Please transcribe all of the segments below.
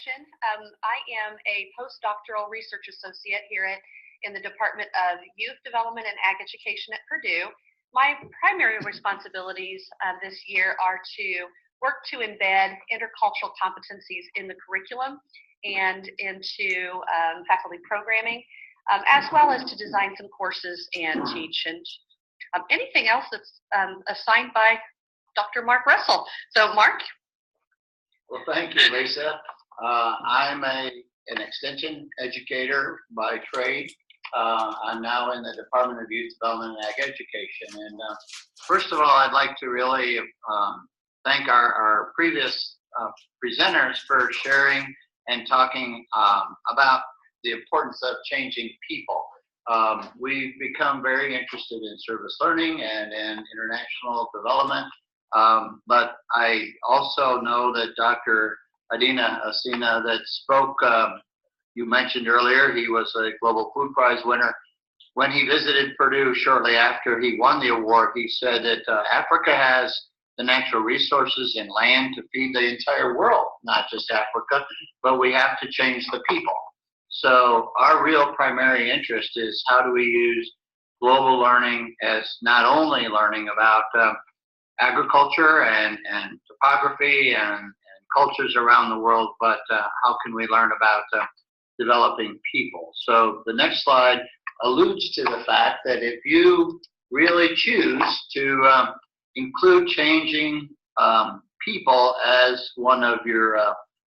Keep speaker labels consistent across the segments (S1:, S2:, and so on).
S1: introduction. I am a postdoctoral research associate here in the Department of Youth Development and Ag Education at Purdue. My primary responsibilities this year are to work to embed intercultural competencies in the curriculum and into faculty programming, as well as to design some courses and teach, and anything else that's assigned by Dr. Mark Russell. So, Mark?
S2: Well, thank you, Lisa. I'm an extension educator by trade. I'm now in the Department of Youth Development and Ag Education. And first of all, I'd like to really thank our previous presenters for sharing and talking about the importance of changing people. We've become very interested in service learning and in international development. But I also know that Dr. Adina Asina that spoke, you mentioned earlier, he was a Global Food Prize winner. When he visited Purdue shortly after he won the award, he said that Africa has the natural resources and land to feed the entire world, not just Africa, but we have to change the people. So our real primary interest is how do we use global learning as not only learning about agriculture and topography and cultures around the world, but how can we learn about developing people? So the next slide alludes to the fact that if you really choose to include changing people as one of your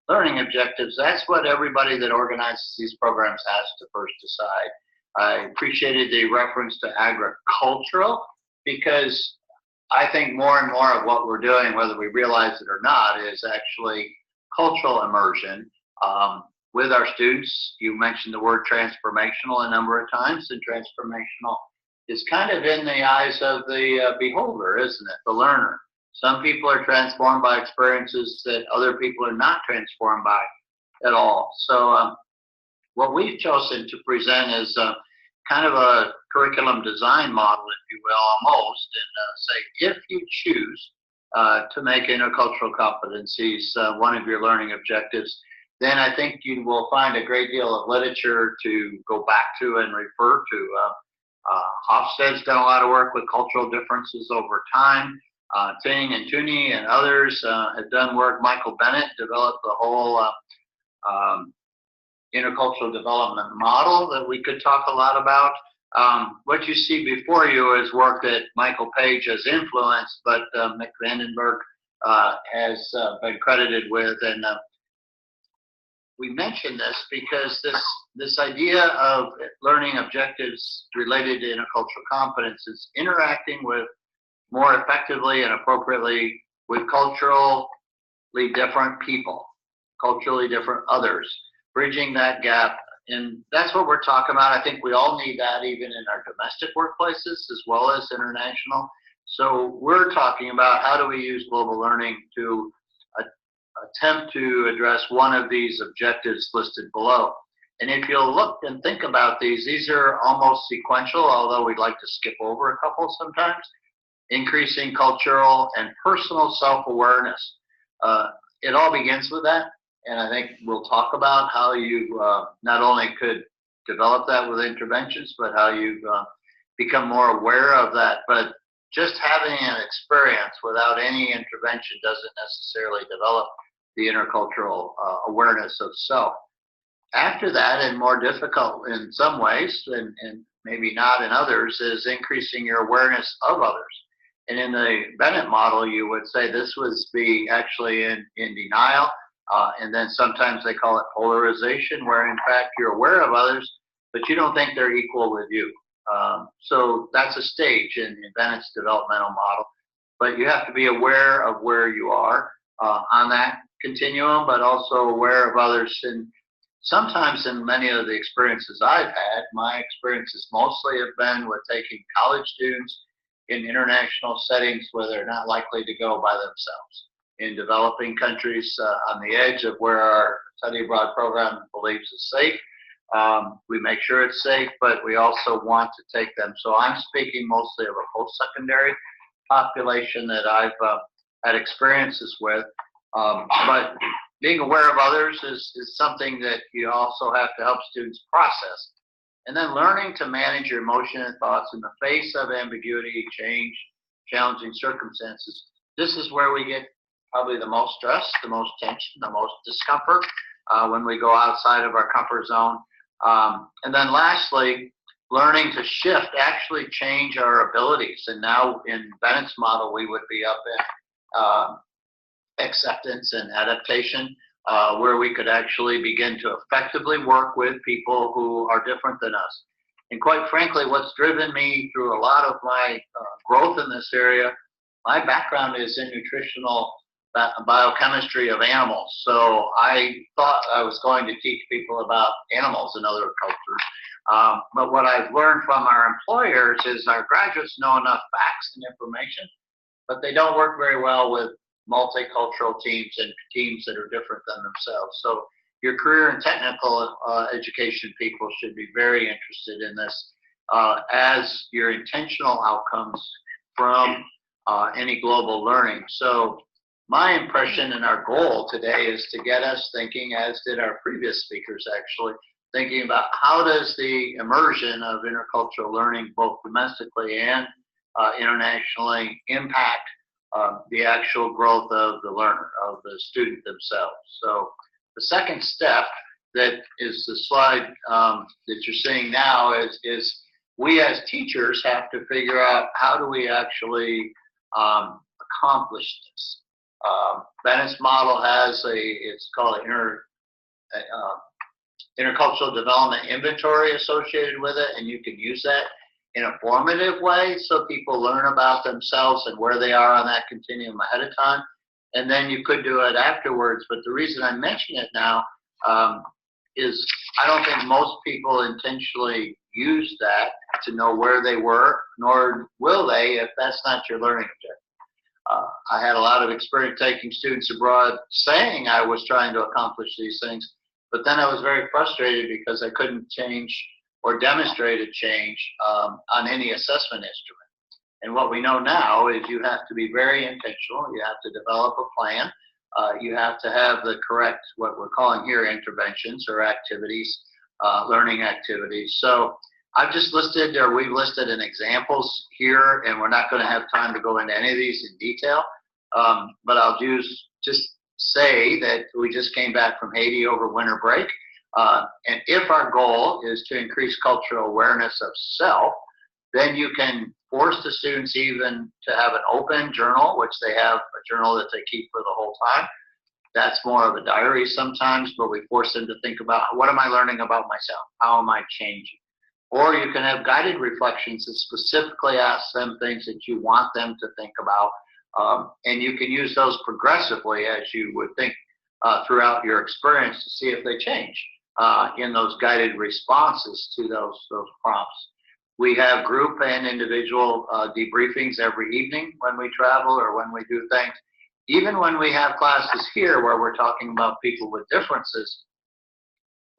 S2: learning objectives, that's what everybody that organizes these programs has to first decide. I appreciated the reference to agricultural, because I think more and more of what we're doing, whether we realize it or not, is actually cultural immersion with our students. You mentioned the word transformational a number of times, and transformational is kind of in the eyes of the beholder, isn't it? The learner. Some people are transformed by experiences that other people are not transformed by at all. So what we've chosen to present is kind of a curriculum design model, if you will, almost, and say, if you choose to make intercultural competencies one of your learning objectives, then I think you will find a great deal of literature to go back to and refer to. Hofstede's done a lot of work with cultural differences over time. Ting and Tooney and others have done work. Michael Bennett developed the whole intercultural development model that we could talk a lot about. What you see before you is work that Michael Page has influenced, but Mick Vandenberg has been credited with. And we mention this because this idea of learning objectives related to intercultural competence is interacting with more effectively and appropriately with culturally different people, culturally different others, bridging that gap. And that's what we're talking about. I think we all need that even in our domestic workplaces as well as international. So we're talking about how do we use global learning to attempt to address one of these objectives listed below. And if you'll look and think about these are almost sequential, although we'd like to skip over a couple sometimes. Increasing cultural and personal self-awareness. It all begins with that. And I think we'll talk about how you not only could develop that with interventions, but how you become more aware of that. But just having an experience without any intervention doesn't necessarily develop the intercultural awareness of self. After that, and more difficult in some ways, and maybe not in others, is increasing your awareness of others. And in the Bennett model, you would say this was actually in denial. And then sometimes they call it polarization, where in fact you're aware of others, but you don't think they're equal with you. So that's a stage in Bennett's developmental model. But you have to be aware of where you are on that continuum, but also aware of others. And sometimes in many of the experiences I've had, my experiences mostly have been with taking college students in international settings where they're not likely to go by themselves. In developing countries on the edge of where our study abroad program believes is safe, we make sure it's safe, but we also want to take them. So I'm speaking mostly of a post-secondary population that I've had experiences with. But being aware of others is something that you also have to help students process. And then learning to manage your emotion and thoughts in the face of ambiguity, change, challenging circumstances. This is where we get probably the most stress, the most tension, the most discomfort when we go outside of our comfort zone. And then lastly, learning to shift, actually change our abilities. And now in Bennett's model, we would be up in acceptance and adaptation, where we could actually begin to effectively work with people who are different than us. And quite frankly, what's driven me through a lot of my growth in this area, my background is in nutritional biochemistry of animals. So I thought I was going to teach people about animals in other cultures. But what I've learned from our employers is our graduates know enough facts and information, but they don't work very well with multicultural teams and teams that are different than themselves. So your career and technical education people should be very interested in this as your intentional outcomes from any global learning. So my impression and our goal today is to get us thinking, as did our previous speakers actually, thinking about how does the immersion of intercultural learning, both domestically and internationally, impact the actual growth of the learner, of the student themselves. So the second step that is the slide that you're seeing now is we as teachers have to figure out how do we actually accomplish this. Bennett's model has it's called intercultural development inventory associated with it, and you can use that in a formative way so people learn about themselves and where they are on that continuum ahead of time. And then you could do it afterwards. But the reason I mention it now is I don't think most people intentionally use that to know where they were, nor will they if that's not your learning objective. I had a lot of experience taking students abroad saying I was trying to accomplish these things, but then I was very frustrated because I couldn't change or demonstrate a change on any assessment instrument. And what we know now is you have to be very intentional. You have to develop a plan. You have to have the correct, what we're calling here, interventions or activities, learning activities. So I've just listed, or we've listed in examples here, and we're not going to have time to go into any of these in detail. But I'll just say that we just came back from Haiti over winter break. And if our goal is to increase cultural awareness of self, then you can force the students even to have an open journal, which they have a journal that they keep for the whole time. That's more of a diary sometimes, but we force them to think about, what am I learning about myself? How am I changing? Or you can have guided reflections that specifically ask them things that you want them to think about. And you can use those progressively as you would think throughout your experience to see if they change in those guided responses to those prompts. We have group and individual debriefings every evening when we travel or when we do things. Even when we have classes here where we're talking about people with differences,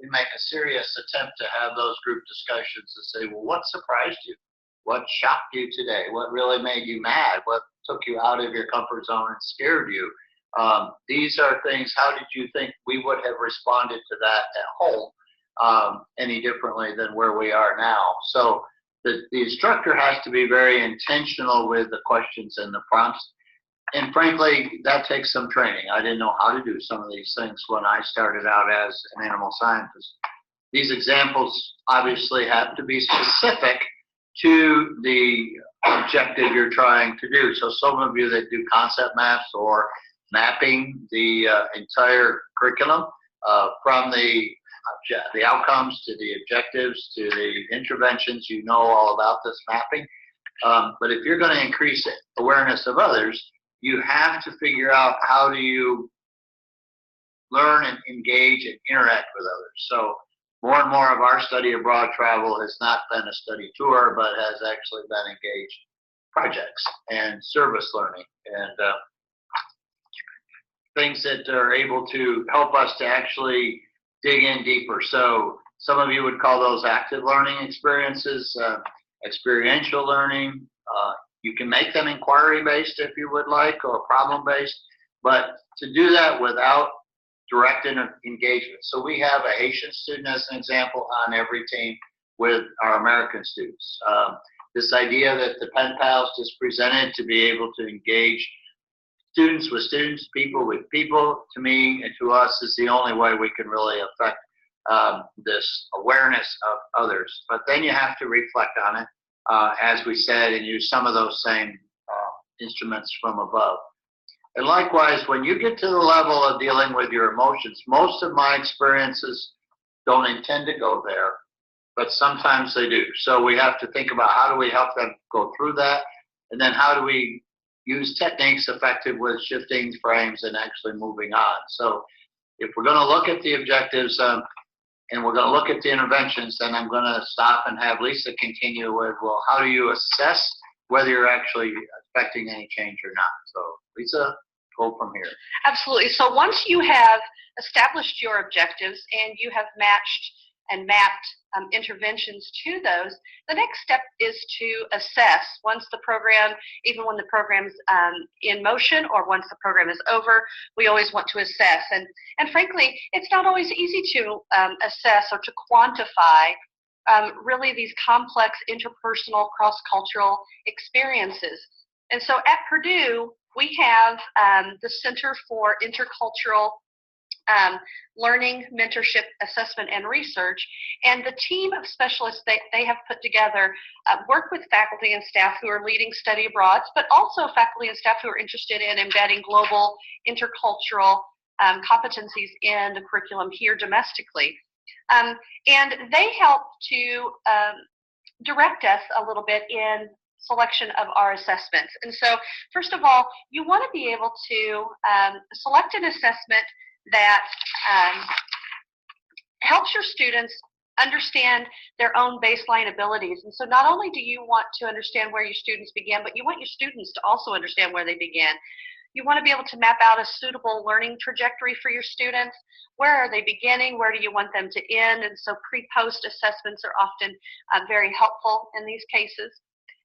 S2: we make a serious attempt to have those group discussions to say, well, what surprised you? What shocked you today? What really made you mad? What took you out of your comfort zone and scared you? These are things, how did you think we would have responded to that at home any differently than where we are now? So the instructor has to be very intentional with the questions and the prompts. And frankly, that takes some training. I didn't know how to do some of these things when I started out as an animal scientist. These examples obviously have to be specific to the objective you're trying to do. So some of you that do concept maps or mapping the entire curriculum from the outcomes to the objectives to the interventions, you know all about this mapping. But if you're going to increase awareness of others, you have to figure out how do you learn and engage and interact with others. So more and more of our study abroad travel has not been a study tour, but has actually been engaged projects and service learning and things that are able to help us to actually dig in deeper. So some of you would call those active learning experiences, experiential learning. You can make them inquiry-based if you would like, or problem-based, but to do that without direct engagement. So we have a Haitian student, as an example, on every team with our American students. This idea that the pen pals just presented to be able to engage students with students, people with people, to me and to us, is the only way we can really affect this awareness of others. But then you have to reflect on it, as we said, and use some of those same instruments from above. And likewise, when you get to the level of dealing with your emotions, most of my experiences don't intend to go there, but sometimes they do. So we have to think about how do we help them go through that, and then how do we use techniques effective with shifting frames and actually moving on. So if we're going to look at the objectives and we're going to look at the interventions, then I'm going to stop and have Lisa continue with, well, how do you assess whether you're actually affecting any change or not? So Lisa, go from here.
S1: Absolutely. So once you have established your objectives and you have matched and mapped interventions to those, the next step is to assess once the program, even when the program's in motion or once the program is over, we always want to assess. And frankly, it's not always easy to assess or to quantify really these complex interpersonal cross-cultural experiences. And so at Purdue, we have the Center for Intercultural Learning, Mentorship, Assessment, and Research, and the team of specialists they have put together work with faculty and staff who are leading study abroads, but also faculty and staff who are interested in embedding global intercultural competencies in the curriculum here domestically. And they help to direct us a little bit in selection of our assessments. And so, first of all, you want to be able to select an assessment that helps your students understand their own baseline abilities. And so not only do you want to understand where your students begin, but you want your students to also understand where they begin. You want to be able to map out a suitable learning trajectory for your students. Where are they beginning? Where do you want them to end? And so pre-post assessments are often very helpful in these cases.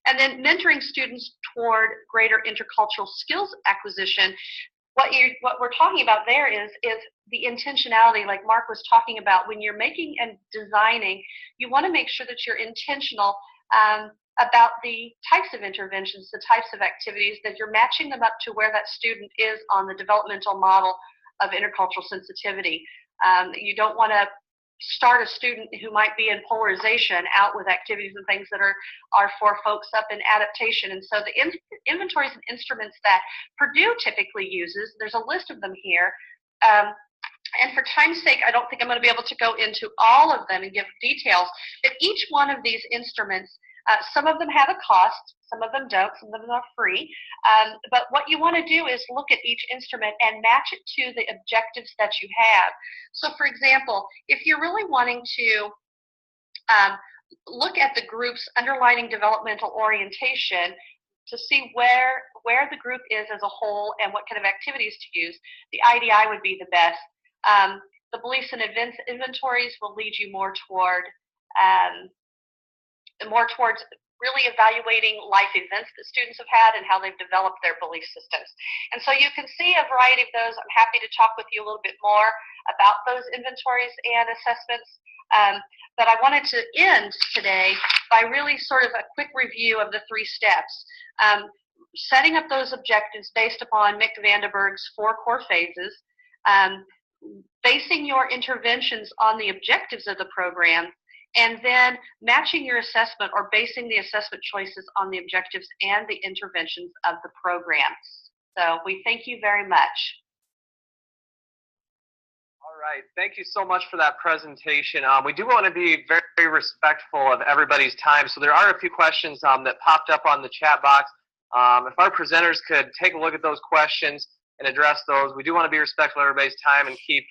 S1: And then mentoring students toward greater intercultural skills acquisition. What we're talking about there is the intentionality, like Mark was talking about. When you're making and designing, you want to make sure that you're intentional about the types of interventions, the types of activities, that you're matching them up to where that student is on the developmental model of intercultural sensitivity. You don't want to start a student who might be in polarization out with activities and things that are for folks up in adaptation. And so the inventories and instruments that Purdue typically uses, there's a list of them here. And for time's sake, I don't think I'm going to be able to go into all of them and give details, but each one of these instruments, some of them have a cost, some of them don't, some of them are free. But what you want to do is look at each instrument and match it to the objectives that you have. So for example, if you're really wanting to look at the group's underlying developmental orientation to see where the group is as a whole and what kind of activities to use, the IDI would be the best. The beliefs and events inventories will lead you more towards really evaluating life events that students have had and how they've developed their belief systems. And so you can see a variety of those. I'm happy to talk with you a little bit more about those inventories and assessments. But I wanted to end today by really sort of a quick review of the 3 steps. Setting up those objectives based upon Mick Vandenberg's 4 core phases, basing your interventions on the objectives of the program, and then matching your assessment or basing the assessment choices on the objectives and the interventions of the program. So we thank you very much.
S3: All right, thank you so much for that presentation. We do want to be very, very respectful of everybody's time. So there are a few questions that popped up on the chat box. If our presenters could take a look at those questions and address those, we do want to be respectful of everybody's time and keep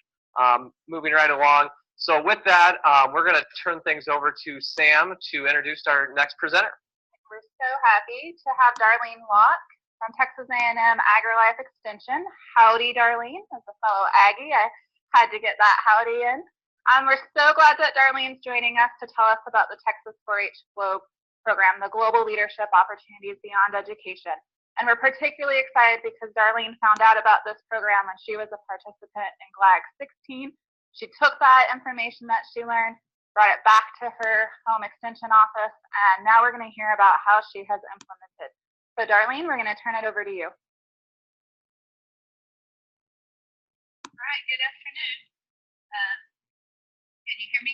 S3: moving right along. So with that, we're going to turn things over to Sam to introduce our next presenter.
S4: We're so happy to have Darlene Locke from Texas A&M AgriLife Extension. Howdy, Darlene. As a fellow Aggie, I had to get that howdy in. We're so glad that Darlene's joining us to tell us about the Texas 4-H Globe program, the Global Leadership Opportunities Beyond Education. And we're particularly excited because Darlene found out about this program when she was a participant in GLAG 16. She took that information that she learned, brought it back to her home extension office, and now we're going to hear about how she has implemented. So Darlene, we're going to turn it over to you.
S1: All right, good afternoon. Can you hear me?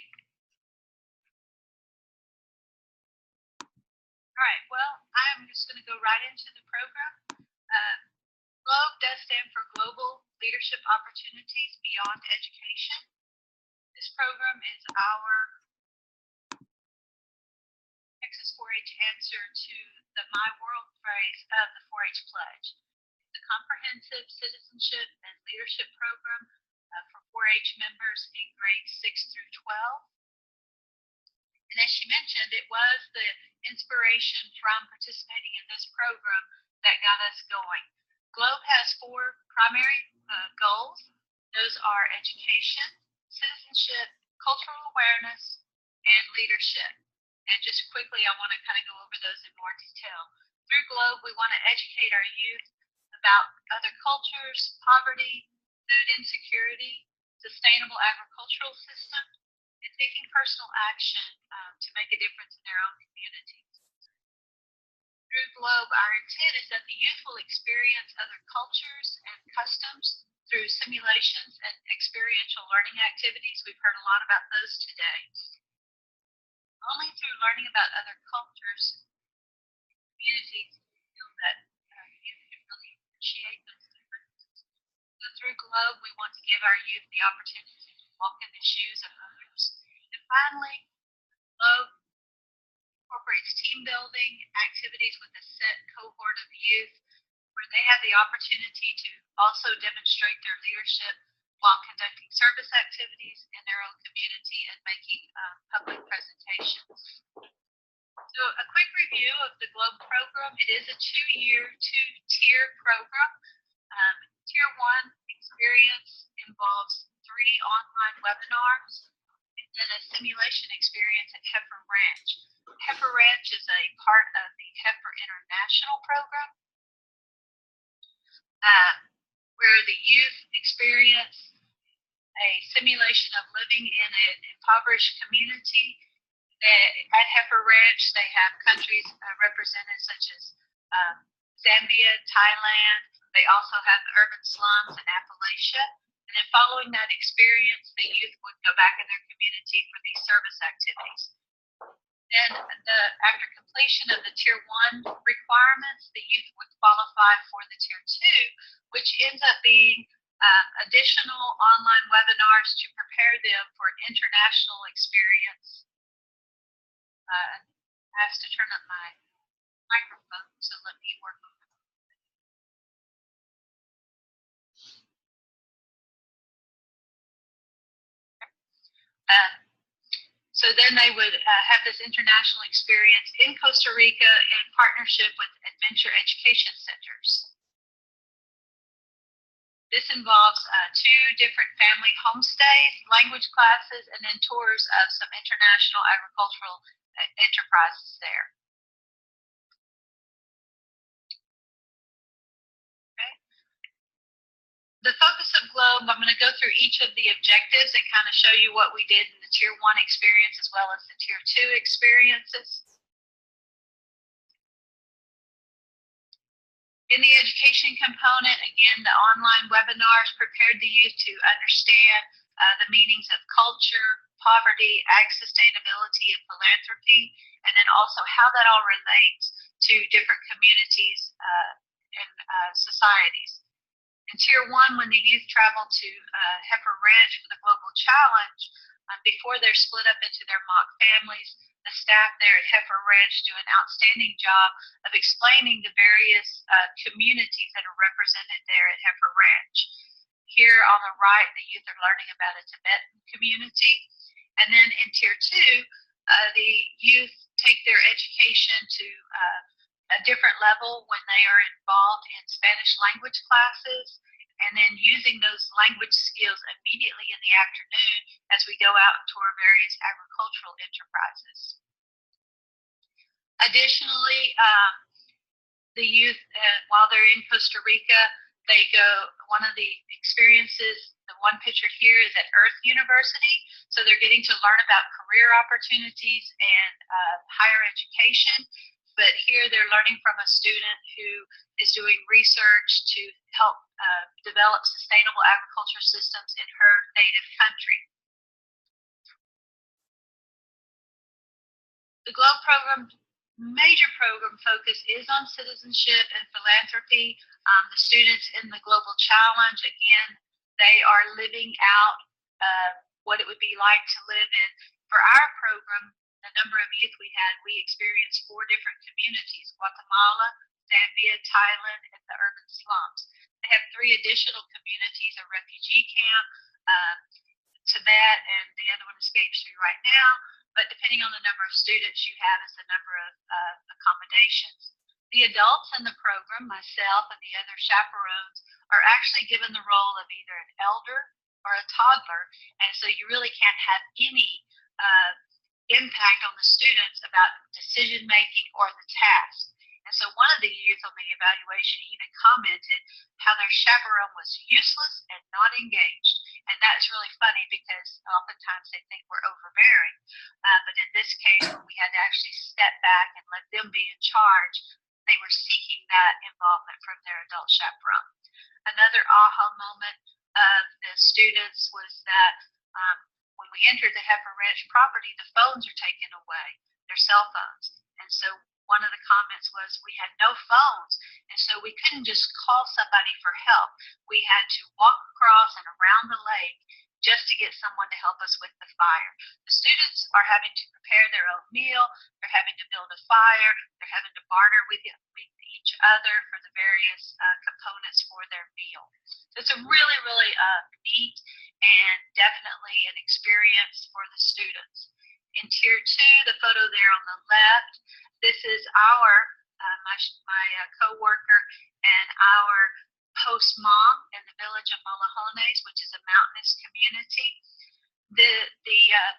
S1: All right, well, I'm just going to go right into the program. GLOBE does stand for Global Leadership Opportunities Beyond Education. This program is our Texas 4-H answer to the My World phrase of the 4-H Pledge. It's a comprehensive citizenship and leadership program for 4-H members in grades 6 through 12. And as she mentioned, it was the inspiration from participating in this program that got us going. GLOBE has 4 primary goals. Those are education, citizenship, cultural awareness, and leadership. And just quickly, I want to kind of go over those in more detail. Through GLOBE, we want to educate our youth about other cultures, poverty, food insecurity, sustainable agricultural system, and taking personal action to make a difference in their own communities. Through GLOBE, our intent is that the youth will experience other cultures and customs through simulations and experiential learning activities. We've heard a lot about those today. Only through learning about other cultures, communities, feel that youth can really appreciate those differences. So through GLOBE, we want to give our youth the opportunity to walk in the shoes of others. And finally, GLOBE incorporates team building activities with a set cohort of youth where they have the opportunity to also demonstrate their leadership while conducting service activities in their own community and making public presentations. So a quick review of the GLOBE program. It is a 2-year, 2-tier program. Tier 1 experience involves 3 online webinars and then a simulation experience at Heifer Ranch. Heifer Ranch is a part of the Heifer International program, where the youth experience a simulation of living in an impoverished community. At Heifer Ranch, they have countries represented such as Zambia, Thailand. They also have urban slums in Appalachia. And then following that experience, the youth would go back in their community for these service activities. Then after completion of the Tier 1 requirements, the youth would qualify for the Tier 2, which ends up being additional online webinars to prepare them for an international experience. I have to turn up my microphone, so let me work on it. So then they would have this international experience in Costa Rica in partnership with adventure education centers. This involves 2 different family homestays, language classes, and then tours of some international agricultural enterprises there. Okay. The focus of GLOBE, I'm going to go through each of the objectives and kind of show you what we did in the Tier 1 experience as well as the Tier 2 experiences. In the education component, again, the online webinars prepared the youth to understand the meanings of culture, poverty, ag sustainability, and philanthropy, and then also how that all relates to different communities and societies. In Tier 1, when the youth travel to Heifer Ranch for the Global Challenge, before they're split up into their mock families, the staff there at Heifer Ranch do an outstanding job of explaining the various communities that are represented there at Heifer Ranch. Here on the right, the youth are learning about a Tibetan community. And then in Tier 2, the youth take their education to a different level when they are involved in Spanish language classes, and then using those language skills immediately in the afternoon as we go out and tour various agricultural enterprises. Additionally,
S5: the youth, while they're in Costa Rica, they go, one of the experiences, the one picture here is at Earth University. So they're getting to learn about career opportunities and higher education. But here they're learning from a student who is doing research to help develop sustainable agriculture systems in her native country. The GLOBE program, major program focus is on citizenship and philanthropy. The students in the Global Challenge, again, they are living out what it would be like to live in. For our program, the number of youth we had, we experienced 4 different communities: Guatemala, Zambia, Thailand, and the urban slums. They have 3 additional communities, a refugee camp, Tibet, and the other one escapes me right now. But depending on the number of students you have is the number of accommodations. The adults in the program, myself and the other chaperones, are actually given the role of either an elder or a toddler, and so you really can't have any impact on the students about decision making or the task. And so one of the youth on the evaluation even commented how their chaperone was useless and not engaged. And that's really funny because oftentimes they think we're overbearing. But in this case, when we had to actually step back and let them be in charge, they were seeking that involvement from their adult chaperone. Another aha moment of the students was that when we entered the Heifer Ranch property, the phones are taken away, their cell phones. And so one of the comments was we had no phones, and so we couldn't just call somebody for help. We had to walk across and around the lake just to get someone to help us with the fire. The students are having to prepare their own meal, they're having to build a fire, they're having to barter with each other for the various components for their meal. So it's a really, really neat and definitely an experience for the students. In Tier 2, the photo there on the left, this is our, my co-worker and our host mom in the village of Molajones, which is a mountainous community. The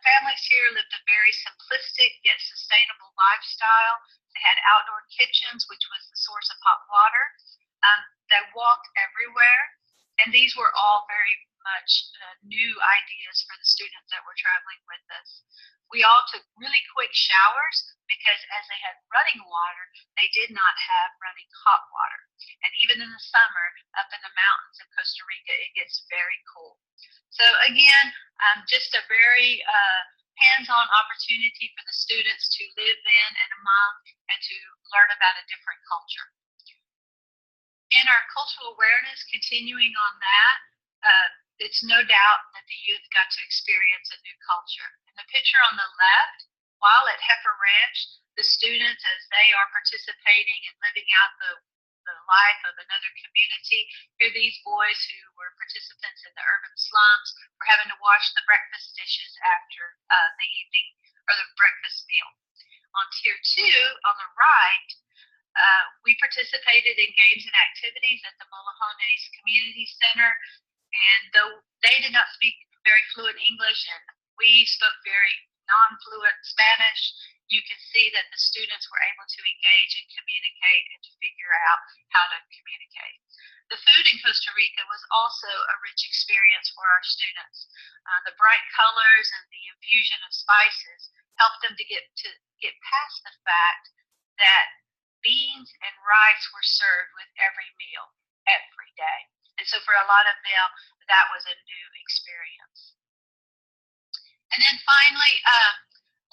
S5: families here lived a very simplistic yet sustainable lifestyle. They had outdoor kitchens, which was the source of hot water. They walked everywhere, and these were all very much new ideas for the students that were traveling with us. We all took really quick showers because as they had running water, they did not have running hot water. And even in the summer, up in the mountains of Costa Rica, it gets very cool. So again, just a very hands-on opportunity for the students to live in and among and to learn about a different culture. In our cultural awareness, continuing on that, it's no doubt that the youth got to experience a new culture. In the picture on the left, while at Heifer Ranch, the students, as they are participating and living out the life of another community, here these boys who were participants in the urban slums were having to wash the breakfast dishes after the evening or the breakfast meal. On Tier 2, on the right, we participated in games and activities at the Molajones Community Center, and though they did not speak very fluent English and we spoke very non-fluent Spanish, you can see that the students were able to engage and communicate and to figure out how to communicate. The food in Costa Rica was also a rich experience for our students. The bright colors and the infusion of spices helped them to get past the fact that beans and rice were served with every meal, every day. And so for a lot of them, that was a new experience. And then finally,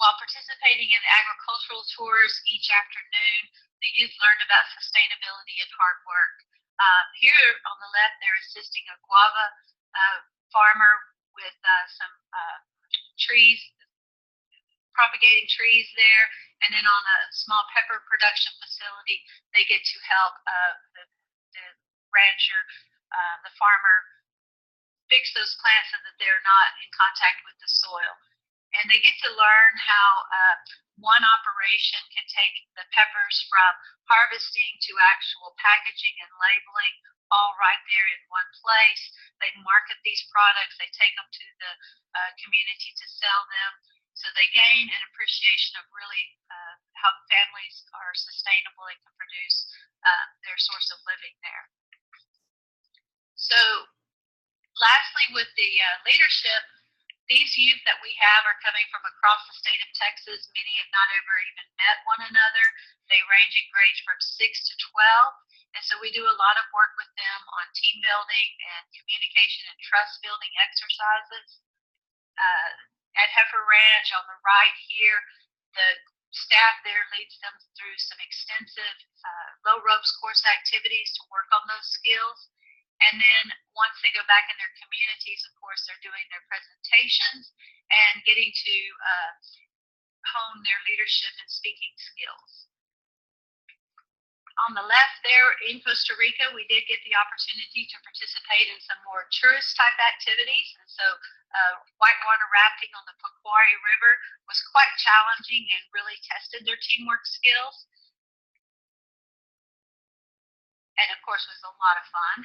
S5: while participating in agricultural tours each afternoon, the youth learned about sustainability and hard work. Here on the left, they're assisting a guava farmer with some trees, propagating trees there. And then on a small pepper production facility, they get to help the rancher, the farmer, fix those plants so that they're not in contact with the soil. And they get to learn how one operation can take the peppers from harvesting to actual packaging and labeling all right there in one place. They market these products, they take them to the community to sell them. So they gain an appreciation of really how families are sustainable and can produce their source of living there. So lastly, with the leadership, these youth that we have are coming from across the state of Texas. Many have not ever even met one another. They range in grades from 6 to 12. And so we do a lot of work with them on team building and communication and trust building exercises. At Heifer Ranch on the right here, the staff there leads them through some extensive low ropes course activities to work on those skills. And then once they go back in their communities, of course, they're doing their presentations and getting to hone their leadership and speaking skills. On the left there in Costa Rica, we did get the opportunity to participate in some more tourist type activities. And so whitewater rafting on the Pacuari River was quite challenging and really tested their teamwork skills. And of course, was a lot of fun.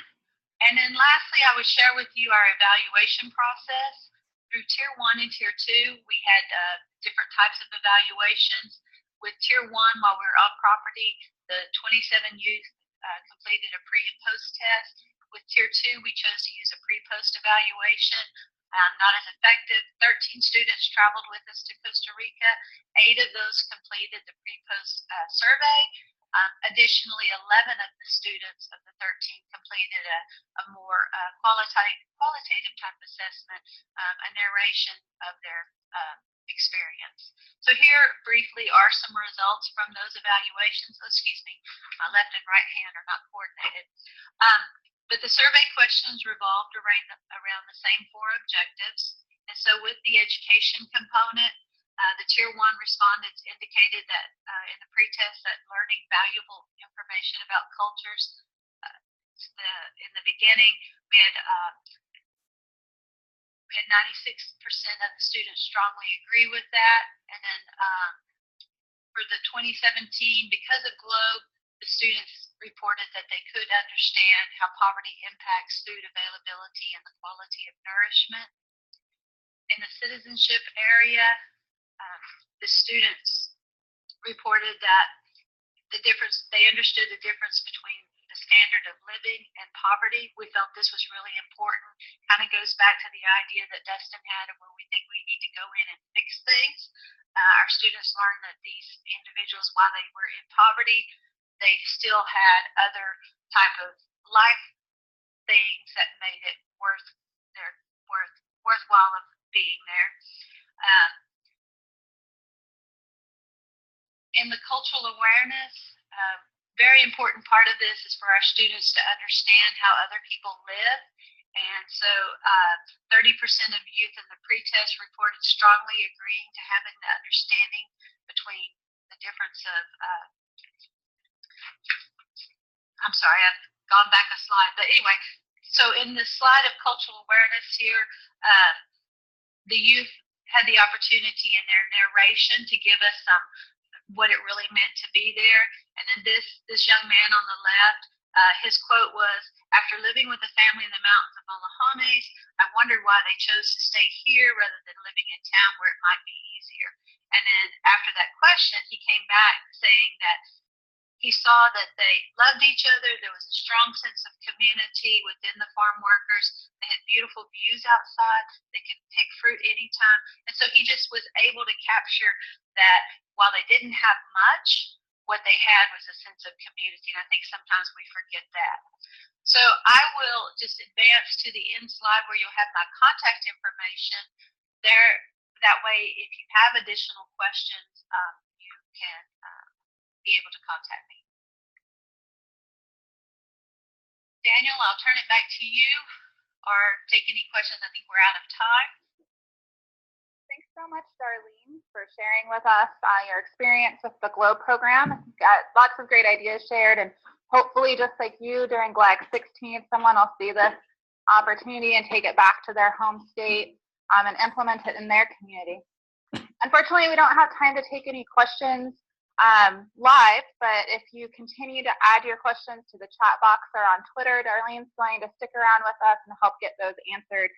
S5: And then lastly, I would share with you our evaluation process. Through Tier 1 and Tier 2, we had different types of evaluations. With Tier 1, while we were on property, the 27 youth completed a pre and post test. With Tier 2, we chose to use a pre-post evaluation. Not as effective. 13 students traveled with us to Costa Rica. 8 of those completed the pre-post survey. Additionally, 11 of the students of the 13 completed a more qualitative type assessment, a narration of their experience. So here briefly are some results from those evaluations. Oh, excuse me, my left and right hand are not coordinated. But the survey questions revolved around the same 4 objectives. And so with the education component, the Tier 1 respondents indicated that in the pretest that learning valuable information about cultures. In the beginning, we had 96% of the students strongly agree with that. And then for the 2017, because of GLOBE, the students reported that they could understand how poverty impacts food availability and the quality of nourishment. In the citizenship area, the students reported that they understood the difference between the standard of living and poverty. We felt this was really important. Kind of goes back to the idea that Dustin had of where we think we need to go in and fix things. Our students learned that these individuals, while they were in poverty, they still had other type of life things that made it worthwhile of being there. In the cultural awareness, very important part of this is for our students to understand how other people live. And so 30% of youth in the pretest reported strongly agreeing to having the understanding between the difference of, I'm sorry, I've gone back a slide. But anyway, so in the slide of cultural awareness here, the youth had the opportunity in their narration to give us what it really meant to be there. And then this young man on the left, his quote was, "After living with a family in the mountains of Olajones, I wondered why they chose to stay here rather than living in town where it might be easier." And then after that question, he came back saying that he saw that they loved each other. There was a strong sense of community within the farm workers. They had beautiful views outside. They could pick fruit anytime. And so he just was able to capture that while they didn't have much, what they had was a sense of community. And I think sometimes we forget that. So I will just advance to the end slide where you'll have my contact information there. That way, if you have additional questions, you can be able to contact me. Daniel, I'll turn it back to you or take any questions. I think we're out of time.
S4: Thanks so much, Darlene, for sharing with us your experience with the GLOBE program. You've got lots of great ideas shared, and hopefully, just like you during GLAG 16, someone will see this opportunity and take it back to their home state and implement it in their community. Unfortunately, we don't have time to take any questions live, but if you continue to add your questions to the chat box or on Twitter, Darlene's going to stick around with us and help get those answered.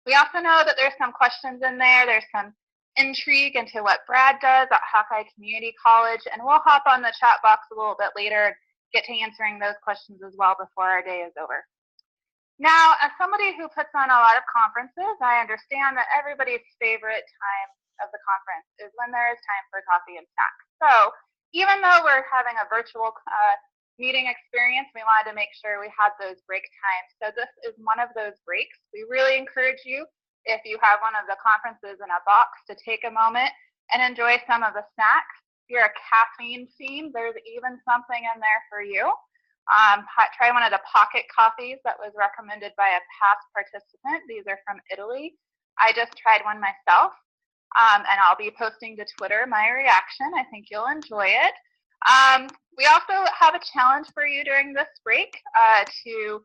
S4: We also know that there's some questions in there. There's some intrigue into what Brad does at Hawkeye Community College, and we'll hop on the chat box a little bit later, get to answering those questions as well before our day is over. Now, as somebody who puts on a lot of conferences, I understand that everybody's favorite time of the conference is when there is time for coffee and snacks. So even though we're having a virtual meeting experience, we wanted to make sure we had those break times. So this is one of those breaks. We really encourage you, if you have one of the conferences in a box, to take a moment and enjoy some of the snacks. If you're a caffeine fiend, there's even something in there for you. Try one of the pocket coffees that was recommended by a past participant. These are from Italy. I just tried one myself, and I'll be posting to Twitter my reaction. I think you'll enjoy it. We also have a challenge for you during this break to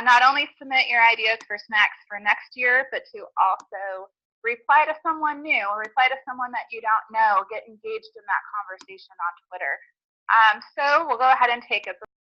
S4: not only submit your ideas for snacks for next year, but to also reply to someone new or reply to someone that you don't know. Get engaged in that conversation on Twitter. So we'll go ahead and take a